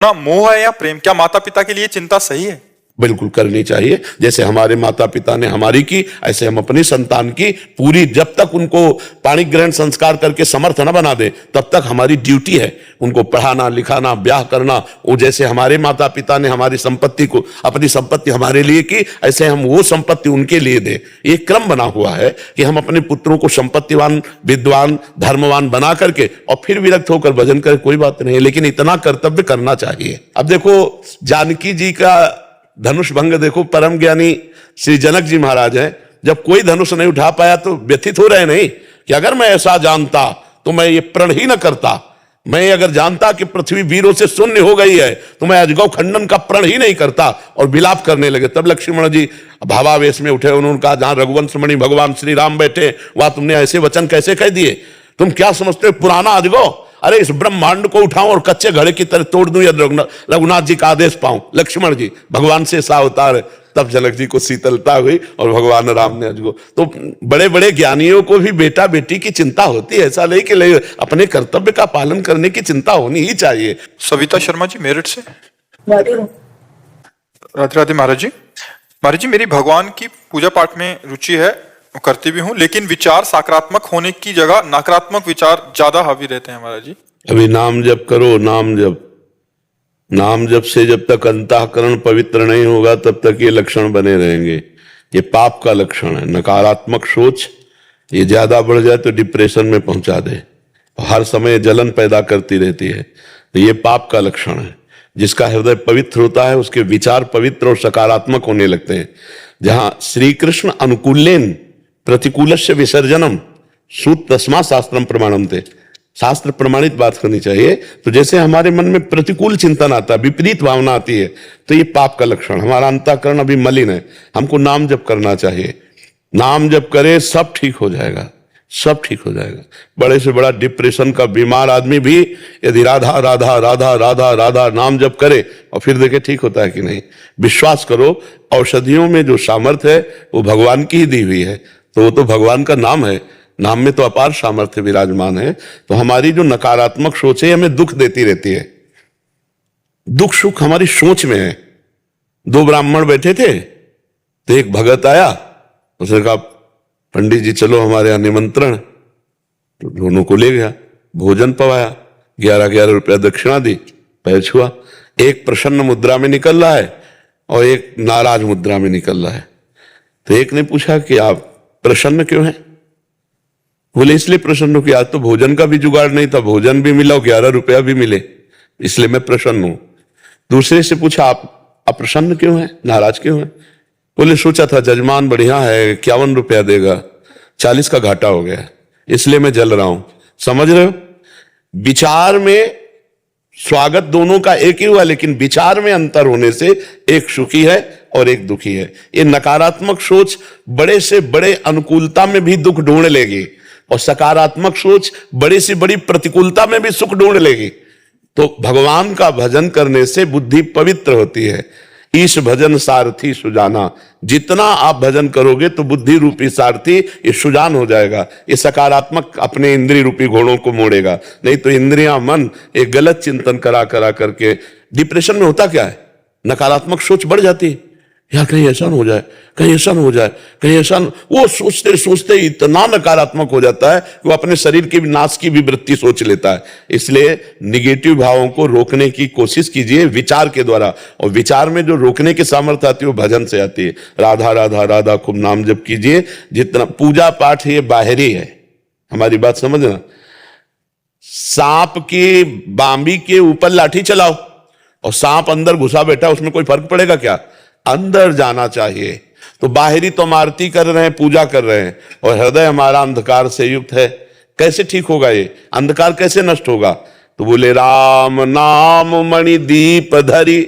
ना मोह है या प्रेम, क्या माता पिता के लिए चिंता सही है? बिल्कुल करनी चाहिए। जैसे हमारे माता पिता ने हमारी की, ऐसे हम अपनी संतान की पूरी, जब तक उनको पाणी ग्रहण संस्कार करके समर्थ न बना दे तब तक हमारी ड्यूटी है उनको पढ़ाना लिखाना ब्याह करना। वो जैसे हमारे माता पिता ने हमारी संपत्ति को, अपनी संपत्ति हमारे लिए की, ऐसे हम वो संपत्ति उनके लिए दे। एक क्रम बना हुआ है कि हम अपने पुत्रों को संपत्तिवान, विद्वान, धर्मवान बना करके और फिर विरक्त होकर भजन करें, कोई बात नहीं, लेकिन इतना कर्तव्य करना चाहिए। अब देखो जानकी जी का धनुष भंग देखो, परम ज्ञानी श्री जनक जी महाराज हैं, जब कोई धनुष नहीं उठा पाया तो व्यथित हो रहे नहीं कि अगर मैं ऐसा जानता तो मैं ये प्रण ही न करता, मैं अगर जानता कि पृथ्वी वीरों से शून्य हो गई है तो मैं अजगौ खंडन का प्रण ही नहीं करता, और विलाप करने लगे। तब लक्ष्मण जी भावावेश में उठे, उन्होंने कहा जहां रघुवंशमणि भगवान श्री राम बैठे वहां तुमने ऐसे वचन कैसे कह दिए? तुम क्या समझते हो पुराना अजगौ? अरे इस ब्रह्मांड को उठाऊं और कच्चे घड़े की तरह तोड़ दूं या रघुनाथ जी का आदेश पाऊं? लक्ष्मण जी भगवान से सा अवतार। तब जनक जी को शीतलता हुई और भगवान राम ने अजगो। तो बड़े बड़े ज्ञानियों को भी बेटा बेटी की चिंता होती है, ऐसा नहीं कि अपने कर्तव्य का पालन करने की चिंता होनी ही चाहिए। सविता शर्मा जी मेरठ से। राधे राधे महाराज जी। महाराज जी मेरी भगवान की पूजा पाठ में रुचि है, करती भी हूँ, लेकिन विचार सकारात्मक होने की जगह नकारात्मक विचार ज्यादा हावी रहते हैं महाराज जी। अभी नाम जप करो, नाम जप से जब तक अंतःकरण पवित्र नहीं होगा तब तक ये लक्षण बने रहेंगे। ये पाप का लक्षण है। नकारात्मक सोच ये ज्यादा बढ़ जाए तो डिप्रेशन में पहुंचा दे, हर समय जलन पैदा करती रहती है, तो ये पाप का लक्षण है। जिसका हृदय पवित्र होता है उसके विचार पवित्र और सकारात्मक होने लगते हैं। जहां श्री कृष्ण अनुकूलेन प्रतिकूलस्य विसर्जनम सूत तस्मा शास्त्रम प्रमाणम थे, शास्त्र प्रमाणित बात करनी चाहिए। तो जैसे हमारे मन में प्रतिकूल चिंतन आता है, विपरीत भावना आती है, तो ये पाप का लक्षण। हमारा अंतःकरण अभी मलिन है, हमको नाम जप करना चाहिए। नाम जप करे सब ठीक हो जाएगा, सब ठीक हो जाएगा। बड़े से बड़ा डिप्रेशन का बीमार आदमी भी यदि राधा राधा राधा राधा राधा नाम जप करे और फिर देखे ठीक होता है कि नहीं। विश्वास करो, औषधियों में जो सामर्थ्य है वो भगवान की ही दी हुई है, तो वो तो भगवान का नाम है, नाम में तो अपार सामर्थ्य विराजमान है। तो हमारी जो नकारात्मक सोच है हमें दुख देती रहती है। दुख सुख हमारी सोच में है। दो ब्राह्मण बैठे थे तो एक भगत आया, उसने कहा पंडित जी चलो हमारे यहां निमंत्रण, तो दोनों को ले गया, भोजन पवाया, 11-11 रुपया दक्षिणा दी, पैर छुआ। एक प्रसन्न मुद्रा में निकल रहा है और एक नाराज मुद्रा में निकल रहा है। तो एक ने पूछा कि आप प्रसन्न क्यों हैं? बोले इसलिए प्रसन्न हूं कि आज तो भोजन का भी जुगाड़ नहीं था, भोजन भी मिला और 11 रुपया भी मिले, इसलिए मैं प्रसन्न हूं। दूसरे से पूछा आप अप्रसन्न क्यों हैं, नाराज क्यों हैं? बोले सोचा था जजमान बढ़िया है, 51 रुपया देगा, 40 का घाटा हो गया, इसलिए मैं जल रहा हूं। समझ रहे हो? विचार में स्वागत दोनों का एक ही हुआ, लेकिन विचार में अंतर होने से एक सुखी है और एक दुखी है। ये नकारात्मक सोच बड़े से बड़े अनुकूलता में भी दुख ढूंढ लेगी और सकारात्मक सोच बड़ी से बड़ी प्रतिकूलता में भी सुख ढूंढ लेगी। तो भगवान का भजन करने से बुद्धि पवित्र होती है। ईश भजन सारथी सुजाना, जितना आप भजन करोगे तो बुद्धि रूपी सारथी ये सुजान हो जाएगा, ये सकारात्मक अपने इंद्रिय रूपी घोड़ों को मोड़ेगा। नहीं तो इंद्रियां मन एक गलत चिंतन करा करके डिप्रेशन में होता क्या है, नकारात्मक सोच बढ़ जाती है। यार कहीं ऐसा न हो जाए, कहीं ऐसा न हो जाए, कहीं ऐसा न, वो सोचते सोचते इतना नकारात्मक हो जाता है कि वो अपने शरीर के नाश की भी वृत्ति सोच लेता है। इसलिए निगेटिव भावों को रोकने की कोशिश कीजिए विचार के द्वारा, और विचार में जो रोकने की सामर्थ्य आती है वो भजन से आती है। राधा राधा राधा खूब नाम जप कीजिए। जितना पूजा पाठ ये बाहरी है, हमारी बात समझना। सांप की बांबी के ऊपर लाठी चलाओ और सांप अंदर घुसा बैठा, उसमें कोई फर्क पड़ेगा क्या? अंदर जाना चाहिए। तो बाहरी तो हम आरती कर रहे हैं, पूजा कर रहे हैं, और हृदय हमारा अंधकार से युक्त है, कैसे ठीक होगा? ये अंधकार कैसे नष्ट होगा? तो बोले राम नाम मणि दीप धरी,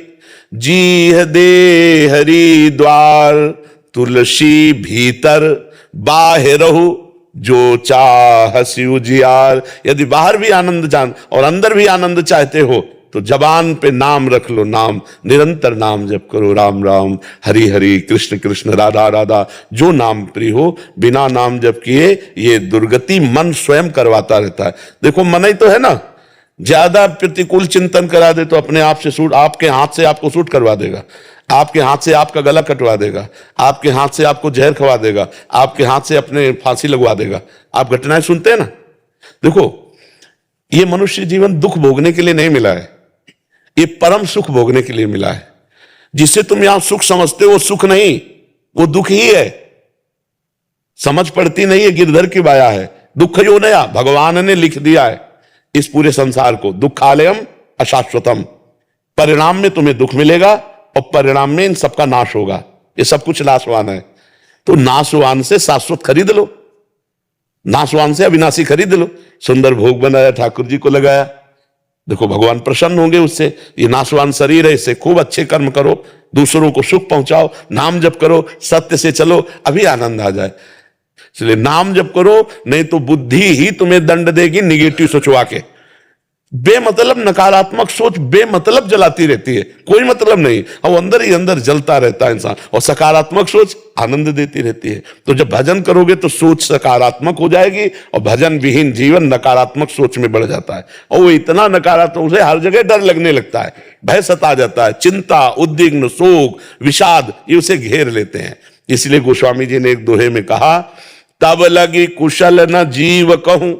जी दे हरि द्वार, तुलसी भीतर बाहरहु जो चाहसी उजियार। यदि बाहर भी आनंद जान और अंदर भी आनंद चाहते हो तो जबान पे नाम रख लो, नाम निरंतर नाम जप करो, राम राम हरि हरि कृष्ण कृष्ण राधा राधा, जो नाम प्रिय हो। बिना नाम जप किए ये दुर्गति मन स्वयं करवाता रहता है। देखो मन ही तो है ना, ज्यादा प्रतिकूल चिंतन करा दे तो अपने आप से सूट, आपके हाथ से आपको सूट करवा देगा, आपके हाथ से आपका गला कटवा देगा, आपके हाथ से आपको जहर खवा देगा, आपके हाथ से अपने फांसी लगवा देगा। आप घटनाएं सुनते हैं ना। देखो, ये मनुष्य जीवन दुख भोगने के लिए नहीं मिला है, ये परम सुख भोगने के लिए मिला है। जिसे तुम यहां सुख समझते हो वो सुख नहीं, वो दुख ही है। समझ पड़ती नहीं है, गिरधर की माया है। दुख यो नया भगवान ने लिख दिया है इस पूरे संसार को, दुखालयम अशाश्वतम। परिणाम में तुम्हें दुख मिलेगा और परिणाम में इन सबका नाश होगा। ये सब कुछ नाशवान है, तो नाशवान से शाश्वत खरीद लो, नाशवान से अविनाशी खरीद लो। सुंदर भोग बनाया, ठाकुर जी को लगाया, देखो भगवान प्रसन्न होंगे उससे। ये नाशवान शरीर है, इससे खूब अच्छे कर्म करो, दूसरों को सुख पहुंचाओ, नाम जप करो, सत्य से चलो, अभी आनंद आ जाए। इसलिए नाम जप करो, नहीं तो बुद्धि ही तुम्हें दंड देगी निगेटिव सोचवा के। बेमतलब नकारात्मक सोच बेमतलब जलाती रहती है, कोई मतलब नहीं, और अंदर ही अंदर जलता रहता है इंसान। और सकारात्मक सोच आनंद देती रहती है। तो जब भजन करोगे तो सोच सकारात्मक हो जाएगी, और भजन विहीन जीवन नकारात्मक सोच में बढ़ जाता है। और वो इतना नकारात्मक, उसे हर जगह डर लगने लगता है, भय सता जाता है, चिंता, उद्विग्न, शोक, विषाद, ये उसे घेर लेते हैं। इसलिए गोस्वामी जी ने एक दोहे में कहा, तब लगी कुशल न जीव कहूं,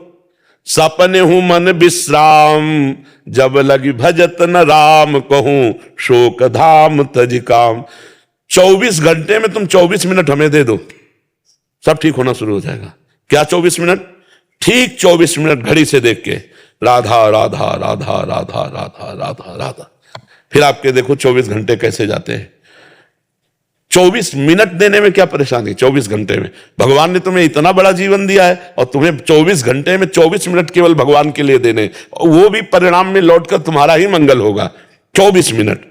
सपने हूं मन विश्राम, जब लगी भजत न राम कहूं, शोक धाम तज काम। 24 घंटे में तुम 24 मिनट हमें दे दो, सब ठीक होना शुरू हो जाएगा। क्या 24 मिनट? ठीक 24 मिनट घड़ी से देख के, राधा राधा राधा राधा राधा राधा राधा। फिर आपके देखो 24 घंटे कैसे जाते हैं। 24 मिनट देने में क्या परेशानी? 24 घंटे में भगवान ने तुम्हें इतना बड़ा जीवन दिया है, और तुम्हें 24 घंटे में 24 मिनट केवल भगवान के लिए देने, वो भी परिणाम में लौटकर तुम्हारा ही मंगल होगा। 24 मिनट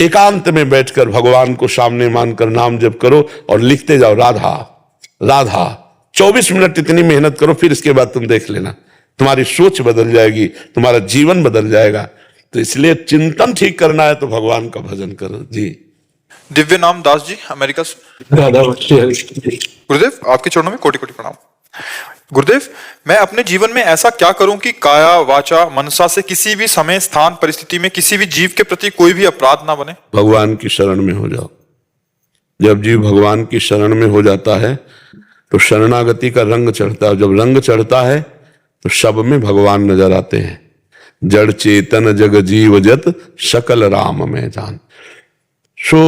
एकांत में बैठकर भगवान को सामने मानकर नाम जप करो और लिखते जाओ राधा राधा। 24 मिनट इतनी मेहनत करो, फिर इसके बाद तुम देख लेना, तुम्हारी सोच बदल जाएगी, तुम्हारा जीवन बदल जाएगा। तो इसलिए चिंतन ठीक करना है तो भगवान का भजन करो जी। दिव्य नाम दास जी, अमेरिका से। गुरुदेव, आपके चरणों में कोटि कोटि प्रणाम। गुरुदेव, मैं अपने जीवन में ऐसा क्या करूं कि काया वाचा मनसा से किसी भी समय स्थान परिस्थिति में किसी भी जीव के प्रति कोई भी अपराध ना बने? भगवान की शरण में हो जाओ। जब जीव भगवान की शरण में हो जाता है तो शरणागति का रंग चढ़ता है। जब रंग चढ़ता है तो सब में भगवान नजर आते हैं। जड़ चेतन जग जीव जत सकल राम में जान। सो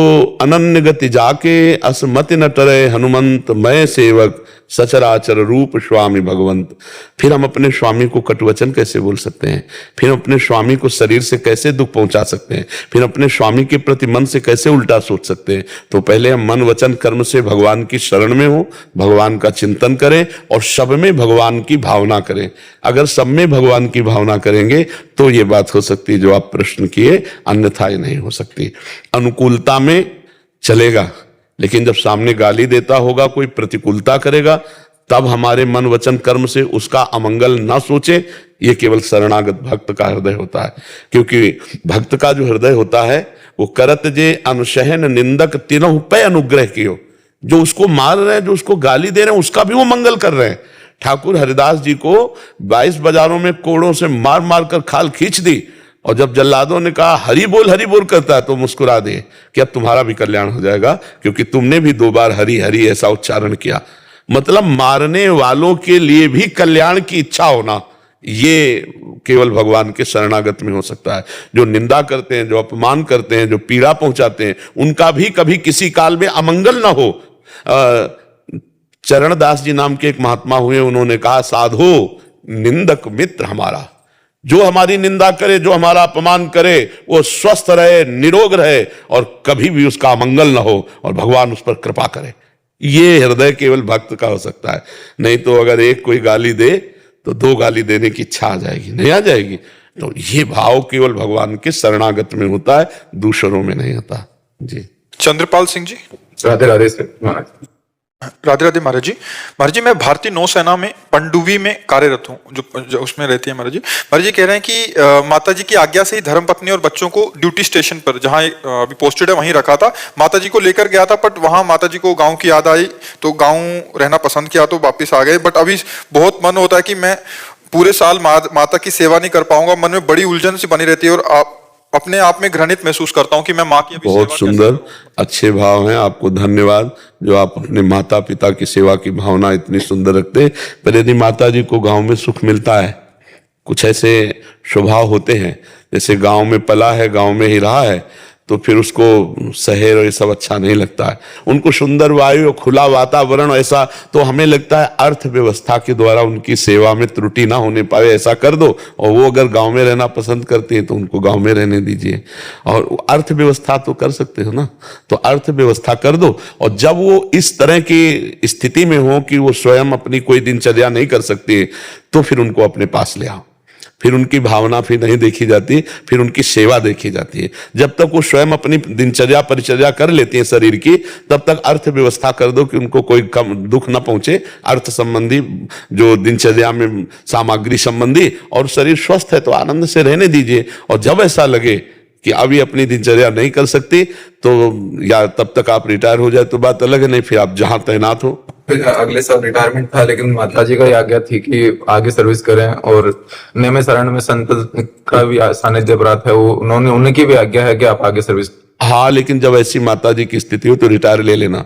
अनन्य गति जाके असमति न टरे हनुमंत, मैं सेवक सचराचर रूप स्वामी भगवंत। फिर हम अपने स्वामी को कटुवचन कैसे बोल सकते हैं? फिर अपने स्वामी को शरीर से कैसे दुख पहुंचा सकते हैं? फिर अपने स्वामी के प्रति मन से कैसे उल्टा सोच सकते हैं? तो पहले हम मन वचन कर्म से भगवान की शरण में हो, भगवान का चिंतन करें और सब में भगवान की भावना करें। अगर सब में भगवान की भावना करेंगे तो ये बात हो सकती है जो आप प्रश्न किए, अन्यथा ही नहीं हो सकती। अनुकूलता में चलेगा, लेकिन जब सामने गाली देता होगा, कोई प्रतिकूलता करेगा, तब हमारे मन वचन कर्म से उसका अमंगल ना सोचे। ये केवल शरणागत भक्त का हृदय होता है। क्योंकि भक्त का जो हृदय होता है वो करत जे अनुशहन निंदक तीनों पे अनुग्रह कियो। जो उसको मार रहे हैं, जो उसको गाली दे रहे हैं, उसका भी वो मंगल कर रहे हैं। ठाकुर हरिदास जी को 22 बाजारों में कोड़ों से मार मार कर खाल खींच दी, और जब जल्लादों ने कहा हरि बोल करता है तो मुस्कुरा दिए कि अब तुम्हारा भी कल्याण हो जाएगा, क्योंकि तुमने भी 2 बार हरि हरि ऐसा उच्चारण किया। मतलब मारने वालों के लिए भी कल्याण की इच्छा होना, ये केवल भगवान के शरणागत में हो सकता है। जो निंदा करते हैं, जो अपमान करते हैं, जो पीड़ा पहुंचाते हैं, उनका भी कभी किसी काल में अमंगल ना हो। चरणदास जी नाम के एक महात्मा हुए, उन्होंने कहा साधो निंदक मित्र हमारा, जो हमारी निंदा करे, जो हमारा अपमान करे, वो स्वस्थ रहे, निरोग रहे और कभी भी उसका अमंगल ना हो, और भगवान उस पर कृपा करे। ये हृदय केवल भक्त का हो सकता है। नहीं तो अगर एक कोई गाली दे तो 2 गाली देने की इच्छा आ जाएगी, नहीं आ जाएगी। तो ये भाव केवल भगवान के शरणागत में होता है, दूसरों में नहीं होता जी। चंद्रपाल सिंह जी। राधे राधे सर महाराज। राधे राधे महाराज जी। महाराज जी, मैं भारतीय नौसेना में पनडुब्बी में कार्यरत हूँ, जो उसमें रहती है महाराज जी। महाराज जी कह रहे हैं कि माता जी की आज्ञा से ही धर्मपत्नी और बच्चों को ड्यूटी स्टेशन पर, जहाँ अभी पोस्टेड है, वहीं रखा था। माता जी को लेकर गया था, बट वहाँ माता जी को गाँव की याद आई तो गाँव रहना पसंद किया तो वापिस आ गए। बट अभी बहुत मन होता है कि मैं पूरे साल माता की सेवा नहीं कर पाऊंगा, मन में बड़ी उलझन सी बनी रहती है और अपने आप में घृणित महसूस करता हूं कि मैं माँ की अभी बहुत सेवा सुंदर, अच्छे भाव हैं। आपको धन्यवाद जो आप अपने माता पिता की सेवा की भावना इतनी सुंदर रखते हैं। पर यदि माता जी को गांव में सुख मिलता है, कुछ ऐसे स्वभाव होते हैं, जैसे गांव में पला है, गांव में ही रहा है, तो फिर उसको शहर और ये सब अच्छा नहीं लगता है। उनको सुंदर वायु और खुला वातावरण ऐसा, तो हमें लगता है अर्थव्यवस्था के द्वारा उनकी सेवा में त्रुटि ना होने पाए, ऐसा कर दो। और वो अगर गांव में रहना पसंद करते हैं तो उनको गांव में रहने दीजिए, और अर्थव्यवस्था तो कर सकते हो ना, तो अर्थव्यवस्था कर दो। और जब वो इस तरह की स्थिति में हो कि वो स्वयं अपनी कोई दिनचर्या नहीं कर सकती, तो फिर उनको अपने पास ले आओ। फिर उनकी भावना फिर नहीं देखी जाती, फिर उनकी सेवा देखी जाती है। जब तक वो स्वयं अपनी दिनचर्या परिचर्या कर लेती हैं शरीर की, तब तक अर्थव्यवस्था कर दो कि उनको कोई कम दुख ना पहुंचे, अर्थ संबंधी जो दिनचर्या में सामग्री संबंधी, और शरीर स्वस्थ है तो आनंद से रहने दीजिए। और जब ऐसा लगे कि अभी अपनी दिनचर्या नहीं कर सकती, तो या तब तक आप रिटायर हो जाए तो बात अलग है, नहीं फिर आप जहां तैनात हो। फिर अगले साल रिटायरमेंट था, लेकिन माता जी का ये आज्ञा थी कि आगे सर्विस करें, और नेमे शरण में संत का भी सानिध्य प्राप्त है, वो उनकी भी आज्ञा है कि आप आगे सर्विस। हाँ, लेकिन जब ऐसी माता जी की स्थिति हो तो रिटायर ले लेना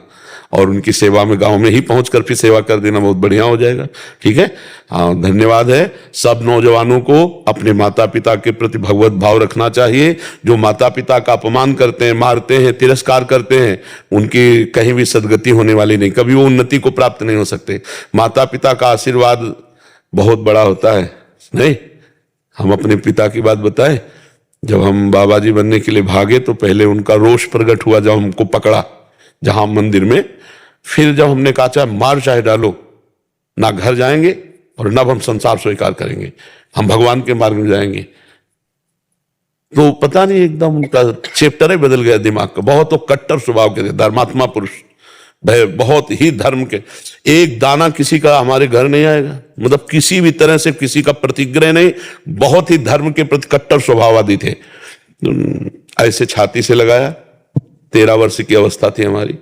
और उनकी सेवा में गांव में ही पहुंचकर फिर सेवा कर देना, बहुत बढ़िया हो जाएगा। ठीक है, हाँ, धन्यवाद है। सब नौजवानों को अपने माता पिता के प्रति भगवत भाव रखना चाहिए। जो माता पिता का अपमान करते हैं, मारते हैं, तिरस्कार करते हैं, उनकी कहीं भी सदगति होने वाली नहीं, कभी वो उन्नति को प्राप्त नहीं हो सकते। माता पिता का आशीर्वाद बहुत बड़ा होता है। नहीं, हम अपने पिता की बात बताएं, जब हम बाबा जी बनने के लिए भागे तो पहले उनका रोष प्रकट हुआ जब हमको पकड़ा जहां मंदिर में। फिर जब हमने कहा चाहे मार चाहे डालो, ना घर जाएंगे और ना हम संसार स्वीकार करेंगे, हम भगवान के मार्ग में जाएंगे, तो पता नहीं एकदम उनका चैप्टर ही बदल गया दिमाग का। बहुत तो कट्टर स्वभाव के थे, धर्मात्मा पुरुष, बहुत ही धर्म के। एक दाना किसी का हमारे घर नहीं आएगा, मतलब किसी भी तरह से किसी का प्रतिग्रह नहीं, बहुत ही धर्म के प्रति कट्टर स्वभाववादी थे। ऐसे छाती से लगाया, 13 वर्ष की अवस्था थी हमारी,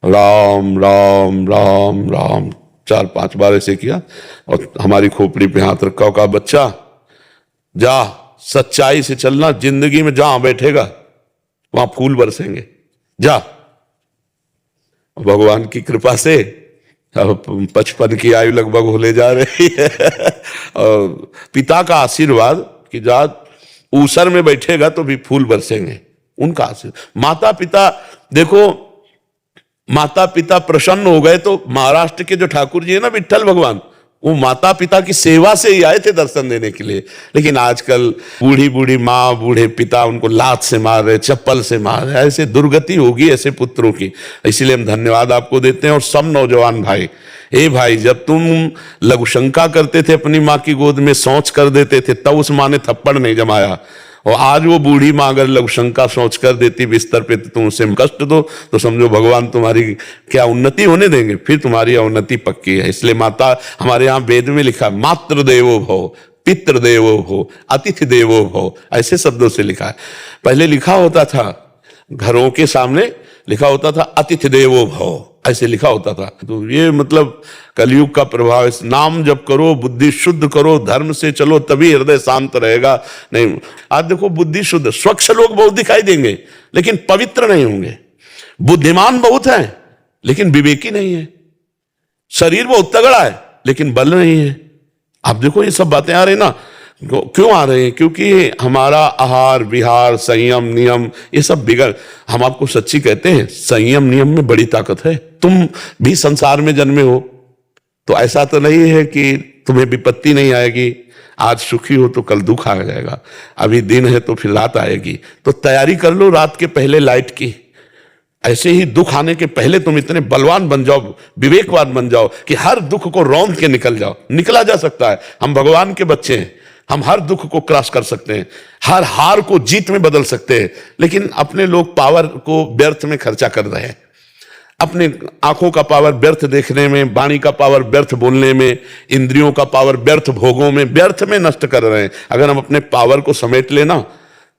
राम राम राम राम 4-5 बार ऐसे किया, और हमारी खोपड़ी पे हाथ रखा और कहा, बच्चा जा सच्चाई से चलना, जिंदगी में जहां बैठेगा वहां फूल बरसेंगे, जा। भगवान की कृपा से अब 55 की आयु लगभग होले जा रही है और पिता का आशीर्वाद कि जा ऊसर में बैठेगा तो भी फूल बरसेंगे, उनका आशीर्वाद। माता पिता देखो, माता पिता प्रसन्न हो गए तो महाराष्ट्र के जो ठाकुर जी है ना, विट्ठल भगवान, वो माता पिता की सेवा से ही आए थे दर्शन देने के लिए। लेकिन आजकल बूढ़ी बूढ़ी माँ, बूढ़े पिता उनको लात से मार रहे, चप्पल से मार रहे, ऐसे दुर्गति होगी ऐसे पुत्रों की। इसलिए हम धन्यवाद आपको देते हैं। और सब नौजवान भाई, ए भाई, जब तुम लघुशंका करते थे अपनी माँ की गोद में शौच कर देते थे, तब उस माँ ने थप्पड़ नहीं जमाया, और आज वो बूढ़ी माँ अगर लघुशंका शौच कर देती बिस्तर पे तो तुम उसे कष्ट दो, तो समझो भगवान तुम्हारी क्या उन्नति होने देंगे, फिर तुम्हारी उन्नति पक्की है। इसलिए माता, हमारे यहाँ वेद में लिखा, मातृ देवो भव, पितृ देवो भव, अतिथि देवो भव, ऐसे शब्दों से लिखा है। पहले लिखा होता था, घरों के सामने लिखा होता था अतिथि देवो भव, ऐसे लिखा होता था। तो ये मतलब कलयुग का प्रभाव। इस नाम जप करो, बुद्धि शुद्ध करो, धर्म से चलो, तभी हृदय शांत रहेगा। नहीं, आज देखो बुद्धि शुद्ध, स्वच्छ लोग बहुत दिखाई देंगे लेकिन पवित्र नहीं होंगे। बुद्धिमान बहुत है लेकिन विवेकी नहीं है। शरीर बहुत तगड़ा है लेकिन बल नहीं है। आप देखो ये सब बातें आ रही ना, क्यों आ रहे हैं? क्योंकि हमारा आहार विहार, संयम नियम, ये सब बिगड़। हम आपको सच्ची कहते हैं, संयम नियम में बड़ी ताकत है। तुम भी संसार में जन्मे हो तो ऐसा तो नहीं है कि तुम्हें विपत्ति नहीं आएगी। आज सुखी हो तो कल दुख आ जाएगा, अभी दिन है तो फिर रात आएगी। तो तैयारी कर लो रात के पहले लाइट की। ऐसे ही दुख आने के पहले तुम इतने बलवान बन जाओ, विवेकवान बन जाओ कि हर दुख को रौंद के निकल जाओ। निकला जा सकता है, हम भगवान के बच्चे हैं, हम हर दुख को क्रॉस कर सकते हैं, हर हार को जीत में बदल सकते हैं। लेकिन अपने लोग पावर को व्यर्थ में खर्चा कर रहे हैं, अपने आंखों का पावर व्यर्थ देखने में, वाणी का पावर व्यर्थ बोलने में, इंद्रियों का पावर व्यर्थ भोगों में, व्यर्थ में नष्ट कर रहे हैं। अगर हम अपने पावर को समेट लेना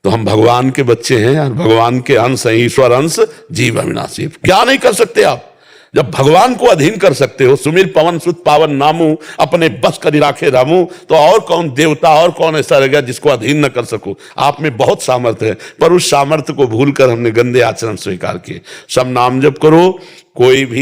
तो हम भगवान के बच्चे हैं, भगवान के अंश हैं, ईश्वर अंश जीव अविनाशी। क्या नहीं कर सकते आप? जब भगवान को अधीन कर सकते हो, सुमिर पवन सुत पावन नामू अपने बस करी राखे रामू, तो और कौन देवता और कौन ऐसा रहेगा जिसको अधीन न कर सको। आप में बहुत सामर्थ्य है, पर उस सामर्थ्य को भूलकर हमने गंदे आचरण स्वीकार किए। सब नाम जप करो, कोई भी